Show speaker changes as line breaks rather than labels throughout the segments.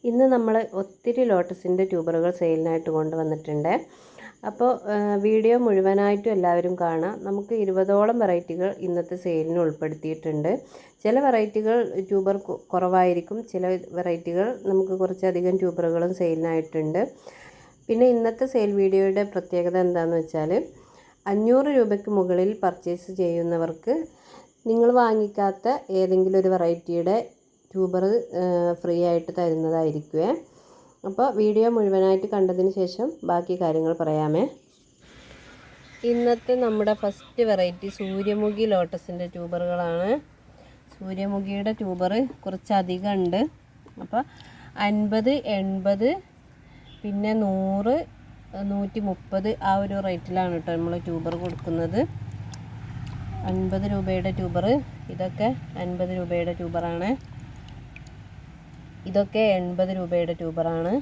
ഇന്ന് നമ്മൾ ഒത്തിരി ലോട്ടസിൻ്റെ ട്യൂബറുകൾ സെയിലിനായിട്ട് കൊണ്ടുവന്നിട്ടുണ്ട്. അപ്പോൾ വീഡിയോ മുഴുവനായിട്ടും എല്ലാവരും കാണാം. നമുക്ക് 20ഓളം വെറൈറ്റികൾ ഇന്നത്തെ സെയിലിന് ഉൾപ്പെടുത്തിയിട്ടുണ്ട്. ചില വെറൈറ്റികൾ ട്യൂബർ കുറവായിരിക്കും, ചില വെറൈറ്റികൾ നമുക്ക് കുറച്ചധികം ട്യൂബറുകളും സെയിലിനായിട്ടുണ്ട്. പിന്നെ ഇന്നത്തെ സെയിൽ വീഡിയോയുടെ പ്രത്യേകത എന്താണെന്ന് വെച്ചാൽ 500 രൂപയ്ക്ക് മുകളിൽ പർച്ചേസ് ചെയ്യുന്നവർക്ക് നിങ്ങൾ വാങ്ങിക്കാത്ത ഏതെങ്കിലും ഒരു വെറൈറ്റിയുടെ ട്യൂബർ ഫ്രീ ആയിട്ട് തരുന്നതായിരിക്കുമേ. അപ്പോൾ വീഡിയോ മുഴുവനായിട്ട് കണ്ടതിന് ശേഷം ബാക്കി കാര്യങ്ങൾ പറയാമേ. ഇന്നത്തെ നമ്മുടെ ഫസ്റ്റ് വെറൈറ്റി സൂര്യമുഖി ലോട്ടസിൻ്റെ ട്യൂബറുകളാണ്. സൂര്യമുഖിയുടെ ട്യൂബർ കുറച്ചധികം ഉണ്ട്. അപ്പോൾ 50, 80, പിന്നെ 100, 130 ആ ഒരു റേറ്റിലാണ് കേട്ടോ നമ്മൾ ട്യൂബർ കൊടുക്കുന്നത്. 50 രൂപയുടെ ട്യൂബർ, ഇതൊക്കെ 50 രൂപയുടെ ട്യൂബറാണ്. ഇതൊക്കെ 80 രൂപയുടെ ട്യൂബറാണ്.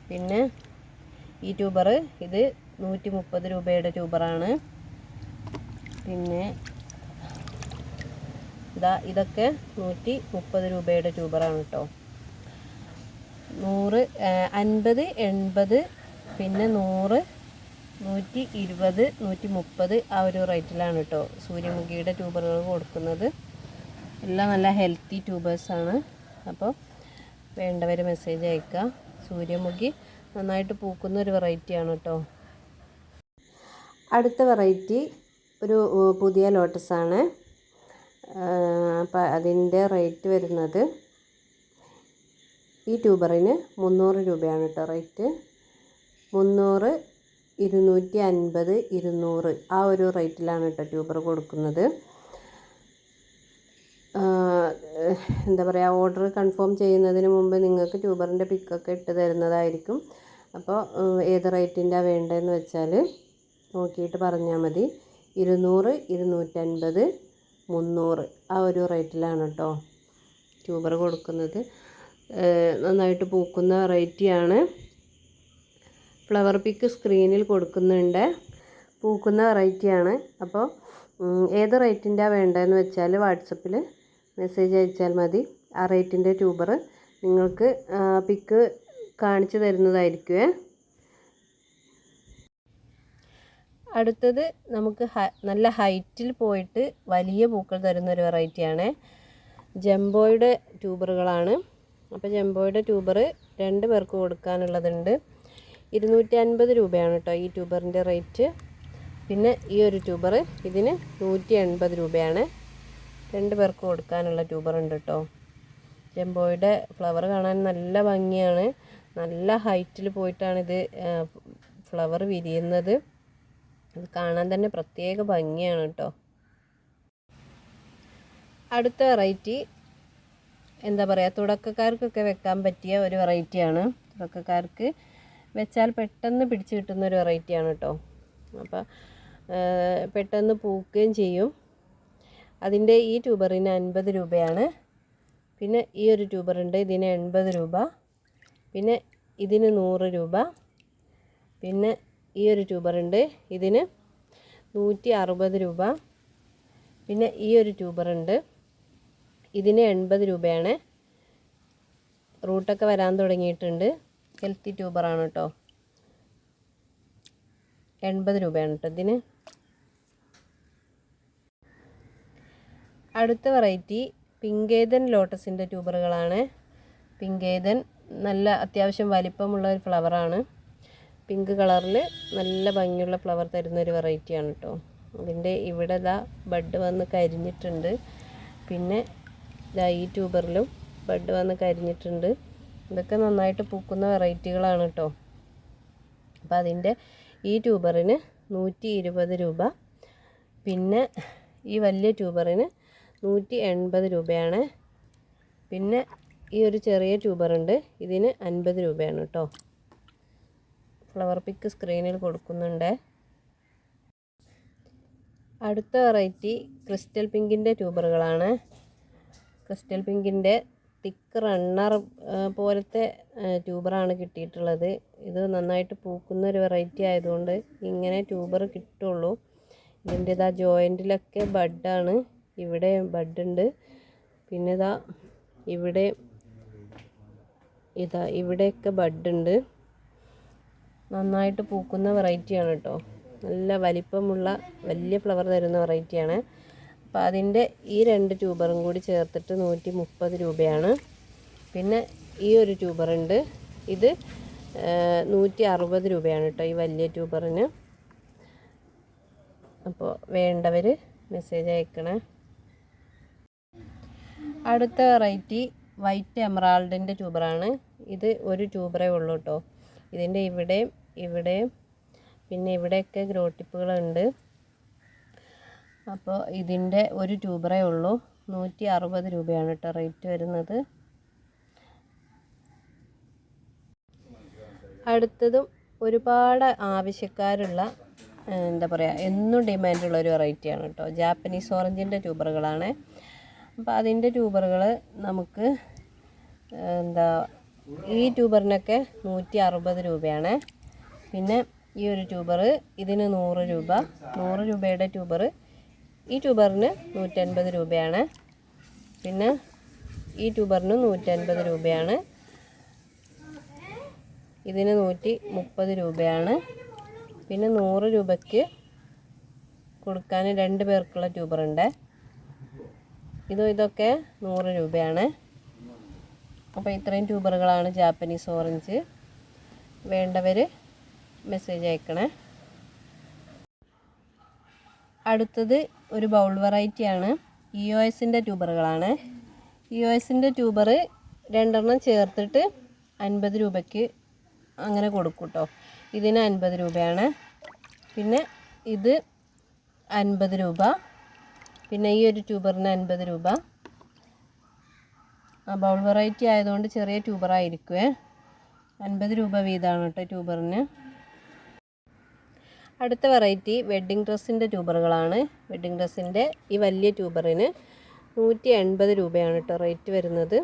പിന്നെ ഈ ട്യൂബർ ഇത് 130 രൂപയുടെ ട്യൂബറാണ്. പിന്നെ ഇതൊക്കെ 130 രൂപയുടെ ട്യൂബറാണ് കേട്ടോ. 100, 50, 80, പിന്നെ 100, 120, 130 ആ ഒരു റേറ്റിലാണ് കേട്ടോ സൂര്യമുഖിയുടെ ട്യൂബറുകൾ കൊടുക്കുന്നത്. എല്ലാം നല്ല ഹെൽത്തി ട്യൂബേഴ്സാണ്. അപ്പോൾ വേണ്ടവർ മെസ്സേജ് അയക്കുക. സൂര്യമുഖി നന്നായിട്ട് പൂക്കുന്ന ഒരു വെറൈറ്റിയാണ് കേട്ടോ. അടുത്ത വെറൈറ്റി ഒരു പുതിയ ലോട്ടസാണ്. അപ്പോൾ അതിൻ്റെ റേറ്റ് വരുന്നത് ഈ ട്യൂബറിന് 300 രൂപയാണ് കേട്ടോ റേറ്റ്. 300, 250, 200 ആ ഒരു റേറ്റിലാണ് കേട്ടോ ട്യൂബർ കൊടുക്കുന്നത്. എന്താ പറയുക, ഓർഡർ കൺഫേം ചെയ്യുന്നതിന് മുമ്പ് നിങ്ങൾക്ക് ട്യൂബറിൻ്റെ പിക്കൊക്കെ ഇട്ട് തരുന്നതായിരിക്കും. അപ്പോൾ ഏത് റേറ്റിൻ്റെയാണ് വേണ്ടതെന്ന് വെച്ചാൽ നോക്കിയിട്ട് പറഞ്ഞാൽ മതി. 200, 250, 300 ആ ഒരു റേറ്റിലാണ് കേട്ടോ ട്യൂബർ കൊടുക്കുന്നത്. നന്നായിട്ട് പൂക്കുന്ന വെറൈറ്റിയാണ്. ഫ്ലവർ പിക്ക് സ്ക്രീനിൽ കൊടുക്കുന്നുണ്ട്. പൂക്കുന്ന വെറൈറ്റിയാണ്. അപ്പോൾ ഏത് റേറ്റിൻ്റെയാണ് വേണ്ടതെന്ന് വെച്ചാൽ വാട്സപ്പിൽ മെസ്സേജ് അയച്ചാൽ മതി. ആ റേറ്റിൻ്റെ ട്യൂബർ നിങ്ങൾക്ക് പിക്ക് കാണിച്ചു തരുന്നതായിരിക്കുമേ. അടുത്തത് നമുക്ക് നല്ല ഹൈറ്റിൽ പോയിട്ട് വലിയ പൂക്കൾ തരുന്നൊരു വെറൈറ്റിയാണ്. ജംബോയുടെ ട്യൂബറുകളാണ്. അപ്പോൾ ജംബോയുടെ ട്യൂബർ 2 പേർക്ക് കൊടുക്കാനുള്ളതുണ്ട്. 250 രൂപയാണ് കേട്ടോ ഈ ട്യൂബറിൻ്റെ റേറ്റ്. പിന്നെ ഈ ഒരു ട്യൂബർ ഇതിന് 180 രൂപയാണ്. 2 പേർക്ക് കൊടുക്കാനുള്ള ട്യൂബർ ഉണ്ട് കേട്ടോ. ജംബോയുടെ ഫ്ലവർ കാണാൻ നല്ല ഭംഗിയാണ്. നല്ല ഹൈറ്റിൽ പോയിട്ടാണ് ഇത് ഫ്ലവർ വിരിയുന്നത്. അത് കാണാൻ തന്നെ പ്രത്യേക ഭംഗിയാണ് കേട്ടോ. അടുത്ത വെറൈറ്റി എന്താ പറയുക, തുടക്കക്കാർക്കൊക്കെ വെക്കാൻ പറ്റിയ ഒരു വെറൈറ്റിയാണ്. തുടക്കക്കാർക്ക് വെച്ചാൽ പെട്ടെന്ന് പിടിച്ച് കിട്ടുന്ന ഒരു വെറൈറ്റിയാണ് കേട്ടോ. അപ്പോൾ പെട്ടെന്ന് പൂക്കുകയും ചെയ്യും. അതിൻ്റെ ഈ ട്യൂബറിന് 50 രൂപയാണ്. പിന്നെ ഈ ഒരു ട്യൂബറുണ്ട്, ഇതിന് 80 രൂപ. പിന്നെ ഇതിന് 100 രൂപ. പിന്നെ ഈ ഒരു ട്യൂബറുണ്ട്, ഇതിന് 160 രൂപ. പിന്നെ ഈ ഒരു ട്യൂബറുണ്ട്, ഇതിന് 80 രൂപയാണ്. റൂട്ടൊക്കെ വരാൻ തുടങ്ങിയിട്ടുണ്ട്. ഹെൽത്തി ട്യൂബറാണ് കേട്ടോ. 80 രൂപയാണ് കേട്ടോ ഇതിന്. അടുത്ത വെറൈറ്റി പിങ്കേതൻ ലോട്ടസിൻ്റെ ട്യൂബറുകളാണ്. പിങ്കേതൻ നല്ല അത്യാവശ്യം വലിപ്പമുള്ള ഒരു ഫ്ലവറാണ്. പിങ്ക് കളറിൽ നല്ല ഭംഗിയുള്ള ഫ്ലവർ തരുന്നൊരു വെറൈറ്റിയാണ് കേട്ടോ. അതിൻ്റെ ഇവിടെ ബഡ് വന്ന് കരിഞ്ഞിട്ടുണ്ട്. പിന്നെ ഈ ട്യൂബറിലും ബഡ് വന്ന് കരിഞ്ഞിട്ടുണ്ട്. ഇതൊക്കെ നന്നായിട്ട് പൂക്കുന്ന വെറൈറ്റികളാണ് കേട്ടോ. അപ്പോൾ അതിൻ്റെ ഈ ട്യൂബറിന് 120 രൂപ. പിന്നെ ഈ വലിയ ട്യൂബറിന് 180 രൂപയാണ്. പിന്നെ ഈ ഒരു ചെറിയ ട്യൂബറുണ്ട്, ഇതിന് 50 രൂപയാണ് കേട്ടോ. ഫ്ലവർ പിക്ക് സ്ക്രീനിൽ കൊടുക്കുന്നുണ്ട്. അടുത്ത വെറൈറ്റി ക്രിസ്റ്റൽ പിങ്കിൻ്റെ ട്യൂബറുകളാണ്. ക്രിസ്റ്റൽ പിങ്കിൻ്റെ തിക്ക് റണ്ണർ പോലത്തെ ട്യൂബറാണ് കിട്ടിയിട്ടുള്ളത്. ഇത് നന്നായിട്ട് പൂക്കുന്ന ഒരു വെറൈറ്റി ആയതുകൊണ്ട് ഇങ്ങനെ ട്യൂബർ കിട്ടുള്ളൂ. ഇതിൻ്റെ ജോയിൻറ്റിലൊക്കെ ബഡാണ്. ഇവിടെ ബഡുണ്ട്. പിന്നെ ഇവിടെ ഇതാ ഇവിടെയൊക്കെ ബഡ് ഉണ്ട്. നന്നായിട്ട് പൂക്കുന്ന വെറൈറ്റിയാണ് കേട്ടോ. നല്ല വലിപ്പമുള്ള വലിയ ഫ്ലവർ തരുന്ന വെറൈറ്റിയാണ്. അപ്പോൾ അതിൻ്റെ ഈ 2 ട്യൂബറും കൂടി ചേർത്തിട്ട് 130 രൂപയാണ്. പിന്നെ ഈ ഒരു ട്യൂബറുണ്ട്, ഇത് 160 രൂപയാണ് കേട്ടോ ഈ വലിയ ട്യൂബറിന്. അപ്പോൾ വേണ്ടവർ മെസ്സേജ് അയക്കണേ. അടുത്ത വെറൈറ്റി വൈറ്റ് എമറാൾഡിൻ്റെ ട്യൂബറാണ്. ഇത് ഒരു ട്യൂബറേ ഉള്ളൂ കേട്ടോ. ഇതിൻ്റെ ഇവിടെയും പിന്നെ ഇവിടെയൊക്കെ ഗ്രോ ടിപ്പുകളുണ്ട്. അപ്പോൾ ഇതിൻ്റെ ഒരു ട്യൂബറേ ഉള്ളൂ. 160 രൂപയാണ് കേട്ടോ റേറ്റ് വരുന്നത്. അടുത്തതും ഒരുപാട് ആവശ്യക്കാരുള്ള എന്താ പറയുക എന്നും ഡിമാൻഡുള്ള ഒരു വെറൈറ്റിയാണ് കേട്ടോ. ജാപ്പനീസ് ഓറഞ്ചിൻ്റെ ട്യൂബറുകളാണ്. അപ്പോൾ അതിൻ്റെ ട്യൂബറുകൾ നമുക്ക് ഈ ട്യൂബറിനൊക്കെ 160 രൂപയാണ്. പിന്നെ ഈ ഒരു ട്യൂബർ ഇതിന് 100 രൂപ. 100 രൂപയുടെ ട്യൂബർ ഈ ട്യൂബറിന് 150 രൂപയാണ്. പിന്നെ ഈ ട്യൂബറിന് 150 രൂപയാണ്. ഇതിന് 130 രൂപയാണ്. പിന്നെ 100 രൂപയ്ക്ക് കൊടുക്കാൻ 2 പേർക്കുള്ള ട്യൂബറുണ്ട്. ഇതൊക്കെ 100 രൂപയാണ്. അപ്പോൾ ഇത്രയും ട്യൂബറുകളാണ് ജാപ്പനീസ് ഓറഞ്ച്. വേണ്ടവർ മെസ്സേജ് അയക്കണേ. അടുത്തത് ഒരു ബൗൾ വെറൈറ്റിയാണ്. EOSൻ്റെ ട്യൂബറുകളാണ്. EOSൻ്റെ ട്യൂബർ 2 ചേർത്തിട്ട് 50 രൂപയ്ക്ക് അങ്ങനെ കൊടുക്കും കേട്ടോ. ഇതിന് 50 രൂപയാണ്. പിന്നെ ഇത് 50 രൂപ. പിന്നെ ഈ ഒരു ട്യൂബറിന് 50 രൂപ. ബൗൾ വെറൈറ്റി ആയതുകൊണ്ട് ചെറിയ ട്യൂബറായിരിക്കുമേ. 50 രൂപ വീതമാണ് കേട്ടോ ട്യൂബറിന്. അടുത്ത വെറൈറ്റി വെഡ്ഡിങ് ഡ്രസ്സിൻ്റെ ട്യൂബറുകളാണ്. വെഡ്ഡിങ് ഡ്രസ്സിൻ്റെ ഈ വലിയ ട്യൂബറിന് 180 രൂപയാണ് കേട്ടോ റേറ്റ് വരുന്നത്.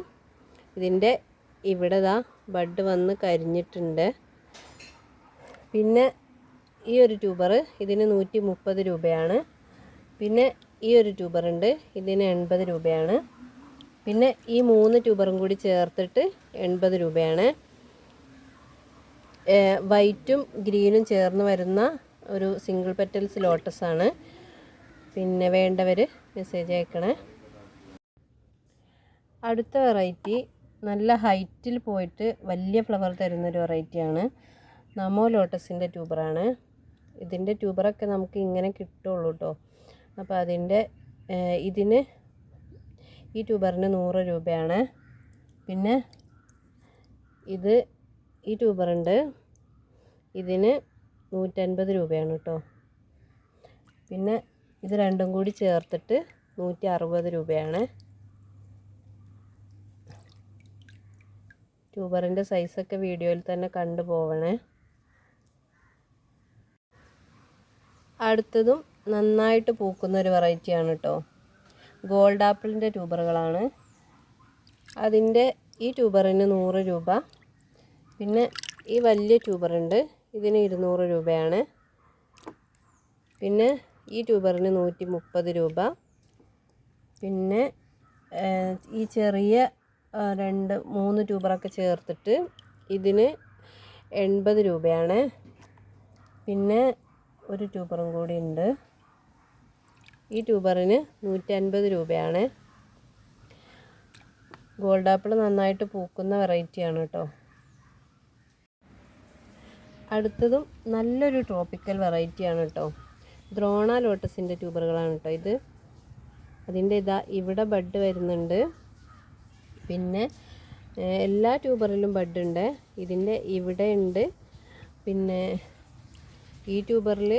ഇതിൻ്റെ ഇവിടെ ബഡ് വന്ന് കരിഞ്ഞിട്ടുണ്ട്. പിന്നെ ഈ ഒരു ട്യൂബർ ഇതിന് 130 രൂപയാണ്. പിന്നെ ഈ ഒരു ട്യൂബറുണ്ട്, ഇതിന് 80 രൂപയാണ്. പിന്നെ ഈ 3 ട്യൂബറും കൂടി ചേർത്തിട്ട് 80 രൂപയാണ്. വൈറ്റും ഗ്രീനും ചേർന്ന് വരുന്ന ഒരു സിംഗിൾ പെറ്റൽസ് ലോട്ടസാണ്. പിന്നെ വേണ്ടവർ മെസ്സേജ് അയക്കണേ. അടുത്ത വെറൈറ്റി നല്ല ഹൈറ്റിൽ പോയിട്ട് വലിയ ഫ്ലവർ തരുന്നൊരു വെറൈറ്റിയാണ്. നമോ ലോട്ടസിൻ്റെ ട്യൂബറാണ്. ഇതിൻ്റെ ട്യൂബറൊക്കെ നമുക്ക് ഇങ്ങനെ കിട്ടുള്ളൂ കേട്ടോ. അപ്പോൾ അതിൻ്റെ ഇതിന് ഈ ട്യൂബറിന് 100 രൂപയാണ്. പിന്നെ ഈ ട്യൂബറുണ്ട്, ഇതിന് 150 രൂപയാണ് കേട്ടോ. പിന്നെ ഇത് രണ്ടും കൂടി ചേർത്തിട്ട് 160 രൂപയാണ്. ട്യൂബറിൻ്റെ സൈസൊക്കെ വീഡിയോയിൽ തന്നെ കണ്ടു പോവണേ. അടുത്തതും നന്നായിട്ട് പൂക്കുന്ന ഒരു വെറൈറ്റിയാണ് കേട്ടോ. ഗോൾഡ് ആപ്പിളിൻ്റെ ട്യൂബറുകളാണ്. അതിൻ്റെ ഈ ട്യൂബറിന് 100 രൂപ. പിന്നെ ഈ വലിയ ട്യൂബറുണ്ട്, ഇതിന് 200 രൂപയാണ്. പിന്നെ ഈ ട്യൂബറിന് 130 രൂപ. പിന്നെ ഈ ചെറിയ 2-3 ട്യൂബറൊക്കെ ചേർത്തിട്ട് ഇതിന് 80 രൂപയാണ്. പിന്നെ ഒരു ട്യൂബറും കൂടി ഉണ്ട്, ഈ ട്യൂബറിന് 150 രൂപയാണ്. ഗോൾഡ് ആപ്പിൾ നന്നായിട്ട് പൂക്കുന്ന വെറൈറ്റിയാണ് കേട്ടോ. അടുത്തതും നല്ലൊരു ട്രോപ്പിക്കൽ വെറൈറ്റിയാണ് കേട്ടോ. ദ്രോണ ലോട്ടസിൻ്റെ ട്യൂബറുകളാണ് കേട്ടോ ഇത്. അതിൻ്റെ ഇവിടെ ബഡ് വരുന്നുണ്ട്. പിന്നെ എല്ലാ ട്യൂബറിലും ബഡ് ഉണ്ട്. ഇതിൻ്റെ ഇവിടെ ഉണ്ട്. പിന്നെ ഈ ട്യൂബറിൽ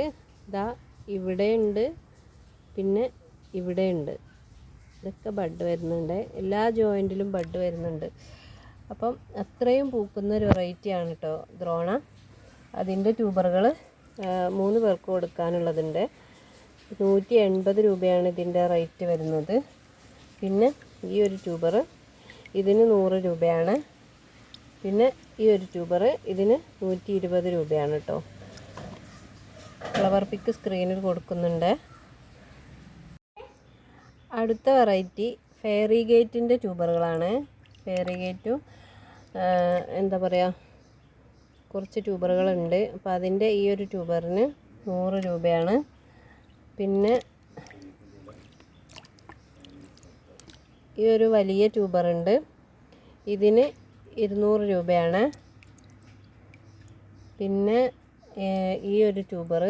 ഇവിടെ ഉണ്ട്. പിന്നെ ഇവിടെ ഉണ്ട്. ഇതൊക്കെ ബഡ് വരുന്നുണ്ട്. എല്ലാ ജോയിൻറ്റിലും ബഡ് വരുന്നുണ്ട്. അപ്പം അത്രയും പൂക്കുന്ന ഒരു വെറൈറ്റിയാണ് കേട്ടോ ദ്രോണ. അതിൻ്റെ ട്യൂബറുകൾ 3 പേർക്ക് കൊടുക്കാനുള്ളതുണ്ട്. 180 രൂപയാണ് ഇതിൻ്റെ റേറ്റ് വരുന്നത്. പിന്നെ ഈ ഒരു ട്യൂബർ ഇതിന് 100 രൂപയാണ്. പിന്നെ ഈ ഒരു ട്യൂബർ ഇതിന് 120 രൂപയാണ് കേട്ടോ. ഫ്ലവർ പിക്ക് സ്ക്രീനിൽ കൊടുക്കുന്നുണ്ട്. അടുത്ത വെറൈറ്റി ഫെയറി ഗേറ്റിൻ്റെ ട്യൂബറുകളാണ്. ഫെയറി ഗേറ്റും എന്താ പറയുക, കുറച്ച് ട്യൂബറുകളുണ്ട്. അപ്പോൾ അതിൻ്റെ ഈ ഒരു ട്യൂബറിന് 100 രൂപയാണ്. പിന്നെ ഈ ഒരു വലിയ ട്യൂബറുണ്ട്, ഇതിന് 200 രൂപയാണ്. പിന്നെ ഈ ഒരു ട്യൂബർ,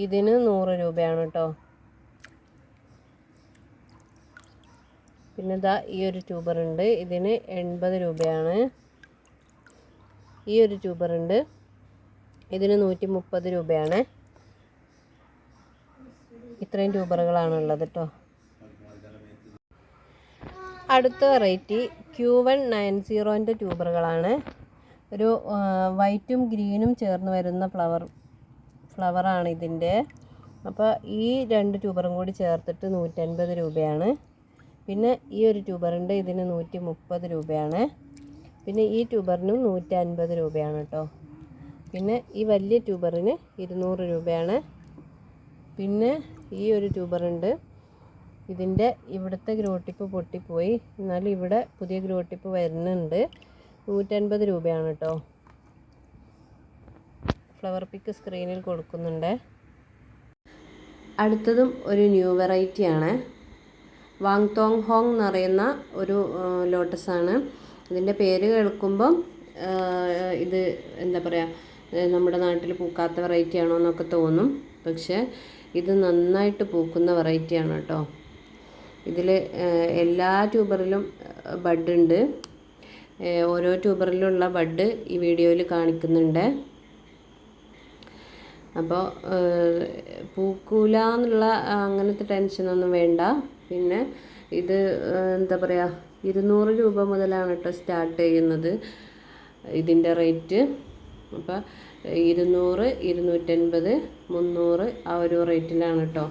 ഇതിന് 100 രൂപയാണ് കേട്ടോ. പിന്നെ ഇതാ ഈ ഒരു ട്യൂബറുണ്ട്, ഇതിന് 80 രൂപയാണ്. ഈ ഒരു ട്യൂബറുണ്ട്, ഇതിന് 130 രൂപയാണ്. ഇത്രയും ട്യൂബറുകളാണുള്ളത് കേട്ടോ. അടുത്ത വെറൈറ്റി Q190ൻ്റെ ട്യൂബറുകളാണ്. ഒരു വൈറ്റും ഗ്രീനും ചേർന്ന് വരുന്ന ഫ്ലവറാണ് ഇതിൻ്റെ. അപ്പോൾ ഈ 2 ട്യൂബറും കൂടി ചേർത്തിട്ട് 150 രൂപയാണ്. പിന്നെ ഈ ഒരു ട്യൂബറുണ്ട്, ഇതിന് 130 രൂപയാണ്. പിന്നെ ഈ ട്യൂബറിനും 150 രൂപയാണ് കേട്ടോ. പിന്നെ ഈ വലിയ ട്യൂബറിന് 200 രൂപയാണ്. പിന്നെ ഈ ഒരു ട്യൂബറുണ്ട്, ഇതിൻ്റെ ഇവിടുത്തെ ഗ്രോട്ടിപ്പ് പൊട്ടിപ്പോയി, എന്നാലും ഇവിടെ പുതിയ ഗ്രോട്ടിപ്പ് വരുന്നുണ്ട്. 150 രൂപയാണ് കേട്ടോ. ഫ്ലവർ പിക്ക് സ്ക്രീനിൽ കൊടുക്കുന്നുണ്ട്. അടുത്തതും ഒരു ന്യൂ വെറൈറ്റിയാണ്. വാങ് തോങ് ഹോങ് എന്ന് പറയുന്ന ഒരു ലോട്ടസാണ്. ഇതിൻ്റെ പേര് കേൾക്കുമ്പം ഇത് എന്താ പറയുക, നമ്മുടെ നാട്ടിൽ പൂക്കാത്ത വെറൈറ്റി ആണോ എന്നൊക്കെ തോന്നും. പക്ഷേ ഇത് നന്നായിട്ട് പൂക്കുന്ന വെറൈറ്റിയാണ് കേട്ടോ. ഇതിൽ എല്ലാ ട്യൂബറിലും ബഡ് ഉണ്ട്. ഓരോ ട്യൂബറിലുള്ള ബഡ് ഈ വീഡിയോയിൽ കാണിക്കുന്നുണ്ട്. അപ്പോൾ പൂക്കൂല എന്നുള്ള അങ്ങനത്തെ ടെൻഷനൊന്നും വേണ്ട. പിന്നെ ഇത് എന്താ പറയുക, 200 രൂപ മുതലാണ് കേട്ടോ സ്റ്റാർട്ട് ചെയ്യുന്നത് ഇതിൻ്റെ റേറ്റ്. അപ്പോൾ 200, 250, 300 ആ ഒരു റേറ്റിലാണ് കേട്ടോ.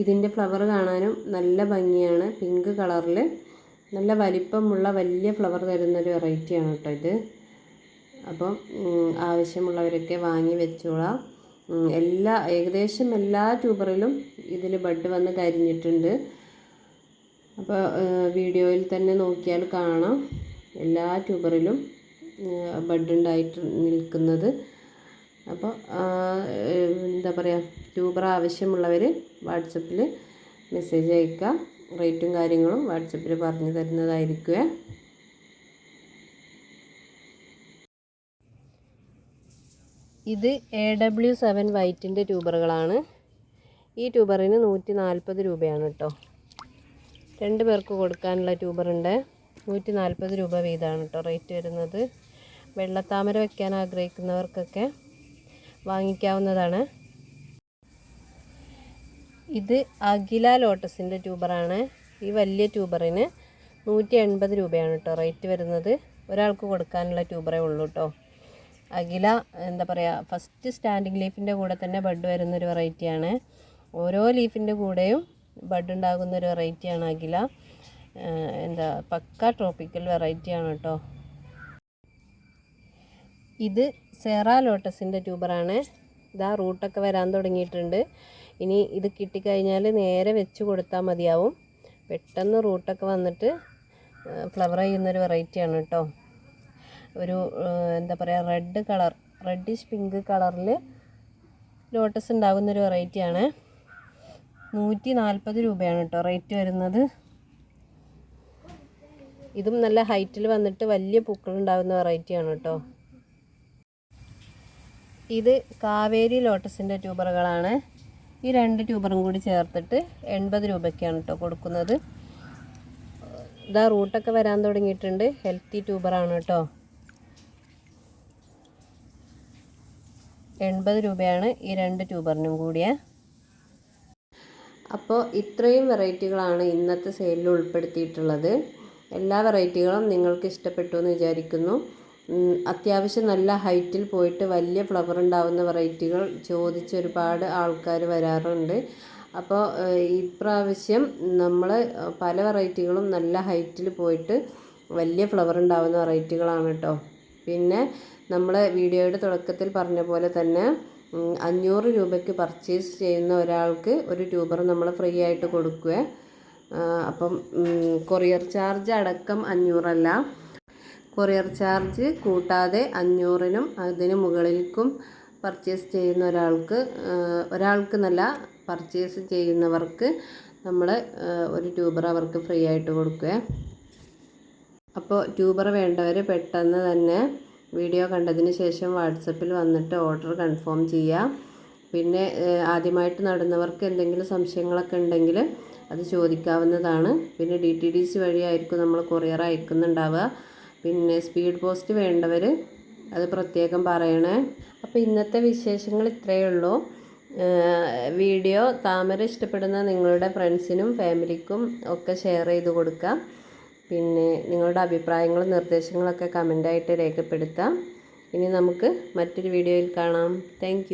ഇതിൻ്റെ ഫ്ലവർ കാണാനും നല്ല ഭംഗിയാണ്. പിങ്ക് കളറിൽ നല്ല വലിപ്പമുള്ള വലിയ ഫ്ലവർ തരുന്നൊരു വെറൈറ്റിയാണ് കേട്ടോ ഇത്. അപ്പം ആവശ്യമുള്ളവരൊക്കെ വാങ്ങി വെച്ചോളാം. ഏകദേശം എല്ലാ ട്യൂബറിലും ഇതിൽ ബഡ് വന്ന് കരിഞ്ഞിട്ടുണ്ട്. അപ്പോൾ വീഡിയോയിൽ തന്നെ നോക്കിയാൽ കാണാം എല്ലാ ട്യൂബറിലും ബഡ് ഉണ്ടായിട്ട് നിൽക്കുന്നത്. അപ്പോൾ എന്താ പറയുക, ട്യൂബർ ആവശ്യമുള്ളവർ വാട്സപ്പിൽ മെസ്സേജ് അയക്കുക. റേറ്റും കാര്യങ്ങളും വാട്സപ്പിൽ പറഞ്ഞു തരുന്നതായിരിക്കുക. ഇത് AW7 വൈറ്റിൻ്റെ ട്യൂബറുകളാണ്. ഈ ട്യൂബറിന് 140 രൂപയാണ് കേട്ടോ. 2 പേർക്ക് കൊടുക്കാനുള്ള ട്യൂബറുണ്ട്. 140 രൂപ വീതമാണ് കേട്ടോ റേറ്റ് വരുന്നത്. വെള്ളത്താമര വയ്ക്കാൻ ആഗ്രഹിക്കുന്നവർക്കൊക്കെ വാങ്ങിക്കാവുന്നതാണ്. ഇത് അഖില ലോട്ടസിൻ്റെ ട്യൂബറാണ്. ഈ വലിയ ട്യൂബറിന് 180 രൂപയാണ് കേട്ടോ റേറ്റ് വരുന്നത്. ഒരാൾക്ക് കൊടുക്കാനുള്ള ട്യൂബറേ ഉള്ളൂ കേട്ടോ. അഖില എന്താ പറയുക, ഫസ്റ്റ് സ്റ്റാൻഡിങ് ലീഫിൻ്റെ കൂടെ തന്നെ ബഡ് വരുന്നൊരു വെറൈറ്റിയാണ്. ഓരോ ലീഫിൻ്റെ കൂടെയും ബഡ് ഉണ്ടാകുന്നൊരു വെറൈറ്റിയാണ് അഖില. എന്താ പക്ക ട്രോപ്പിക്കൽ വെറൈറ്റിയാണ് കേട്ടോ. ഇത് സെറ ലോട്ടസിൻ്റെ ട്യൂബറാണ്. ഇതാ റൂട്ടൊക്കെ വരാൻ തുടങ്ങിയിട്ടുണ്ട്. ഇനി ഇത് കിട്ടിക്കഴിഞ്ഞാൽ നേരെ വെച്ച് കൊടുത്താൽ മതിയാവും. പെട്ടെന്ന് റൂട്ടൊക്കെ വന്നിട്ട് ഫ്ലവർ ചെയ്യുന്നൊരു വെറൈറ്റിയാണ് കേട്ടോ. ഒരു എന്താ പറയുക, റെഡിഷ് പിങ്ക് കളറിൽ ലോട്ടസ് ഉണ്ടാകുന്നൊരു വെറൈറ്റിയാണ്. 140 രൂപയാണ് കേട്ടോ റേറ്റ് വരുന്നത്. ഇതും നല്ല ഹൈറ്റിൽ വന്നിട്ട് വലിയ പൂക്കൾ ഉണ്ടാകുന്ന വെറൈറ്റിയാണ് കേട്ടോ. ഇത് കാവേരി ലോട്ടസിൻ്റെ ട്യൂബറുകളാണ്. ഈ 2 ട്യൂബറും കൂടി ചേർത്തിട്ട് 80 രൂപയ്ക്കാണ് കേട്ടോ കൊടുക്കുന്നത്. ഇതാ റൂട്ടൊക്കെ വരാൻ തുടങ്ങിയിട്ടുണ്ട്. ഹെൽത്തി ട്യൂബറാണ് കേട്ടോ. 80 രൂപയാണ് ഈ 2 ട്യൂബറിനും കൂടിയ. അപ്പോൾ ഇത്രയും വെറൈറ്റികളാണ് ഇന്നത്തെ സെയിലിൽ ഉൾപ്പെടുത്തിയിട്ടുള്ളത്. എല്ലാ വെറൈറ്റികളും നിങ്ങൾക്ക് ഇഷ്ടപ്പെട്ടു എന്ന് വിചാരിക്കുന്നു. അത്യാവശ്യം നല്ല ഹൈറ്റിൽ പോയിട്ട് വലിയ ഫ്ലവർ ഉണ്ടാവുന്ന വെറൈറ്റികൾ ചോദിച്ച് ഒരുപാട് ആൾക്കാർ വരാറുണ്ട്. അപ്പോൾ ഇപ്രാവശ്യം നമ്മൾ പല വെറൈറ്റികളും നല്ല ഹൈറ്റിൽ പോയിട്ട് വലിയ ഫ്ലവർ ഉണ്ടാവുന്ന വെറൈറ്റികളാണ് കേട്ടോ. പിന്നെ നമ്മൾ വീഡിയോയുടെ തുടക്കത്തിൽ പറഞ്ഞ പോലെ തന്നെ 500 രൂപയ്ക്ക് പർച്ചേസ് ചെയ്യുന്ന ഒരാൾക്ക് ഒരു ട്യൂബർ നമ്മൾ ഫ്രീ ആയിട്ട് കൊടുക്കുക. അപ്പം കൊറിയർ ചാർജ് അടക്കം 500 അല്ല. കൊറിയർ ചാർജ് കൂട്ടാതെ 500-നും അതിന് മുകളിലേക്കും പർച്ചേസ് ചെയ്യുന്ന ഒരാൾക്ക് നല്ല പർച്ചേസ് ചെയ്യുന്നവർക്ക് നമ്മൾ ഒരു ട്യൂബർ അവർക്ക് ഫ്രീ ആയിട്ട് കൊടുക്കുക. അപ്പോൾ ട്യൂബർ വേണ്ടവർ പെട്ടെന്ന് തന്നെ വീഡിയോ കണ്ടതിന് ശേഷം വാട്സപ്പിൽ വന്നിട്ട് ഓർഡർ കൺഫേം ചെയ്യുക. പിന്നെ ആദ്യമായിട്ട് നടുന്നവർക്ക് എന്തെങ്കിലും സംശയങ്ങളൊക്കെ ഉണ്ടെങ്കിൽ അത് ചോദിക്കാവുന്നതാണ്. പിന്നെ DTDC വഴിയായിരിക്കും നമ്മൾ കൊറിയർ അയക്കുന്നുണ്ടാവുക. പിന്നെ സ്പീഡ് പോസ്റ്റ് വേണ്ടവർ അത് പ്രത്യേകം പറയണേ. അപ്പോൾ ഇന്നത്തെ വിശേഷങ്ങൾ ഇത്രയേ ഉള്ളൂ. വീഡിയോ താമര ഇഷ്ടപ്പെടുന്ന നിങ്ങളുടെ ഫ്രണ്ട്സിനും ഫാമിലിക്കും ഒക്കെ ഷെയർ ചെയ്ത് കൊടുക്കാം. പിന്നെ നിങ്ങളുടെ അഭിപ്രായങ്ങളും നിർദ്ദേശങ്ങളൊക്കെ കമൻ്റായിട്ട് രേഖപ്പെടുത്താം. ഇനി നമുക്ക് മറ്റൊരു വീഡിയോയിൽ കാണാം. താങ്ക്